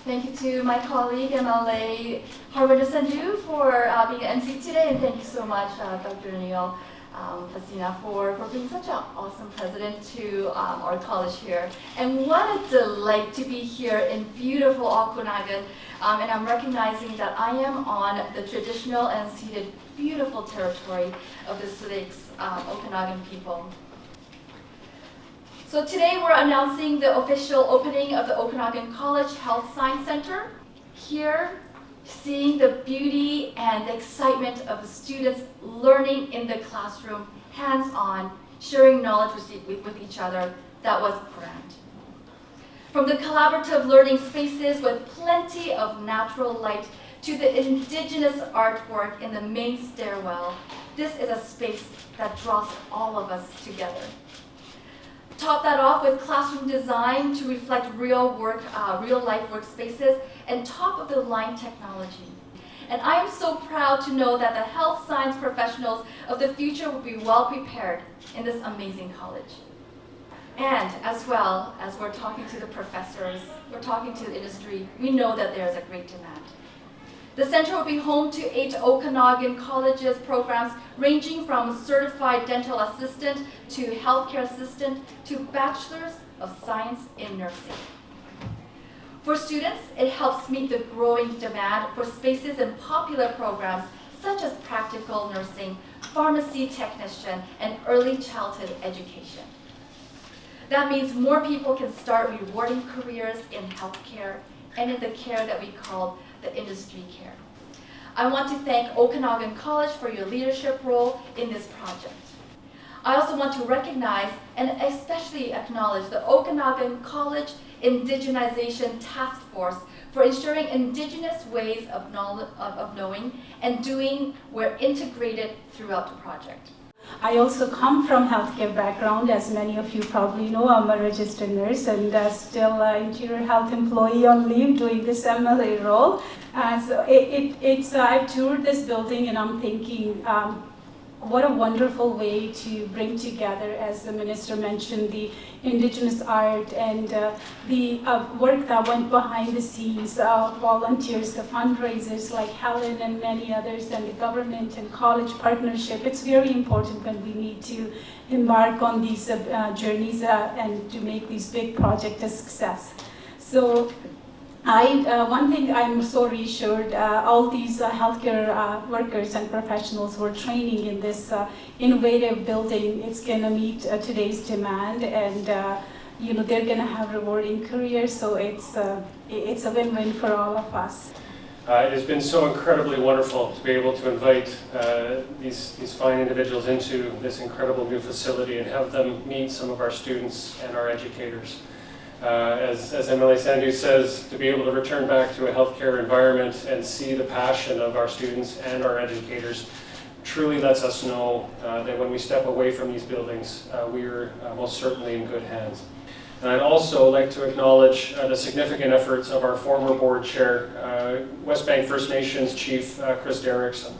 Thank you to my colleague, MLA Harvinder Sandhu, for being MC today, and thank you so much, Dr. Neil Fasina, for being such an awesome president to our college here. And what a delight to be here in beautiful Okanagan, and I'm recognizing that I am on the traditional and unceded beautiful territory of the Slicks Okanagan people. So today we're announcing the official opening of the Okanagan College Health Science Center. Here, seeing the beauty and the excitement of the students learning in the classroom, hands-on, sharing knowledge with each other, that was grand. From the collaborative learning spaces with plenty of natural light to the indigenous artwork in the main stairwell, this is a space that draws all of us together. Top that off with classroom design to reflect real life workspaces and top-of-the-line technology. And I am so proud to know that the health science professionals of the future will be well prepared in this amazing college. And as well as we're talking to the professors, we're talking to the industry, we know that there is a great demand. The center will be home to 8 Okanagan Colleges programs ranging from certified dental assistant to healthcare assistant to bachelor's of science in nursing. For students, it helps meet the growing demand for spaces in popular programs such as practical nursing, pharmacy technician, and early childhood education. That means more people can start rewarding careers in healthcare and in the care that we call the industry care. I want to thank Okanagan College for your leadership role in this project. I also want to recognize and especially acknowledge the Okanagan College Indigenization Task Force for ensuring indigenous ways of knowing and doing were integrated throughout the project. I also come from healthcare background, as many of you probably know. I'm a registered nurse and still an interior health employee on leave doing this MLA role. So I've toured this building and I'm thinking, what a wonderful way to bring together, as the minister mentioned, the indigenous art and the work that went behind the scenes, volunteers, the fundraisers like Helen and many others, and the government and college partnership. It's very important when we need to embark on these journeys and to make these big projects a success. So one thing I'm so reassured, all these healthcare workers and professionals who are training in this innovative building, it's going to meet today's demand, and they're going to have rewarding careers, so it's a win-win for all of us. It has been so incredibly wonderful to be able to invite these fine individuals into this incredible new facility and have them meet some of our students and our educators. As MLA Sandhu says, to be able to return back to a healthcare environment and see the passion of our students and our educators truly lets us know that when we step away from these buildings, we're most certainly in good hands. And I'd also like to acknowledge the significant efforts of our former board chair, Westbank First Nations Chief Chris Derrickson.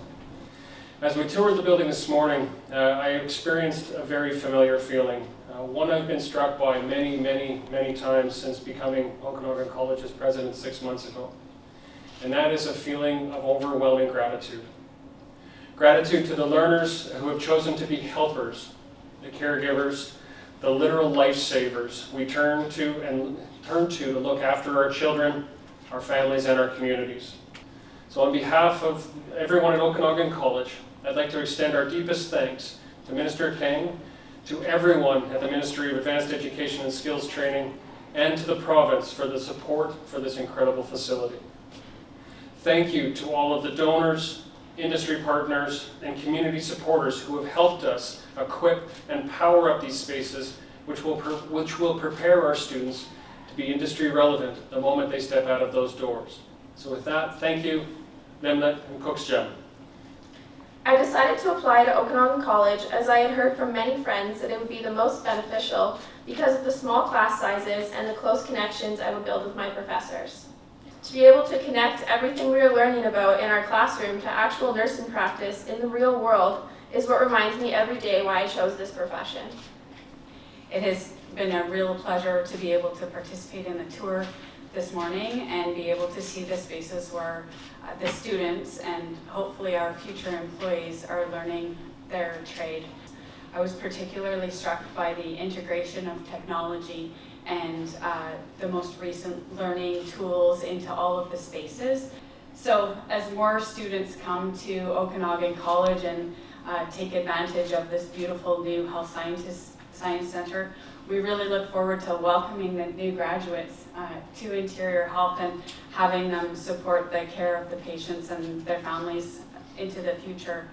As we toured the building this morning, I experienced a very familiar feeling. One I've been struck by many times since becoming Okanagan College's president 6 months ago. And that is a feeling of overwhelming gratitude. Gratitude to the learners who have chosen to be helpers, the caregivers, the literal lifesavers we turn to look after our children, our families, and our communities. So on behalf of everyone at Okanagan College, I'd like to extend our deepest thanks to Minister Kang, to everyone at the Ministry of Advanced Education and Skills Training, and to the province for the support for this incredible facility. Thank you to all of the donors, industry partners, and community supporters who have helped us equip and power up these spaces, which will prepare our students to be industry relevant the moment they step out of those doors. So with that, thank you, Memlet and Cooksjam. I decided to apply to Okanagan College as I had heard from many friends that it would be the most beneficial because of the small class sizes and the close connections I would build with my professors. To be able to connect everything we are learning about in our classroom to actual nursing practice in the real world is what reminds me every day why I chose this profession. It has been a real pleasure to be able to participate in the tour this morning and be able to see the spaces where the students and hopefully our future employees are learning their trade. I was particularly struck by the integration of technology and the most recent learning tools into all of the spaces. So as more students come to Okanagan College and take advantage of this beautiful new Health Science Center, we really look forward to welcoming the new graduates to Interior Health and having them support the care of the patients and their families into the future.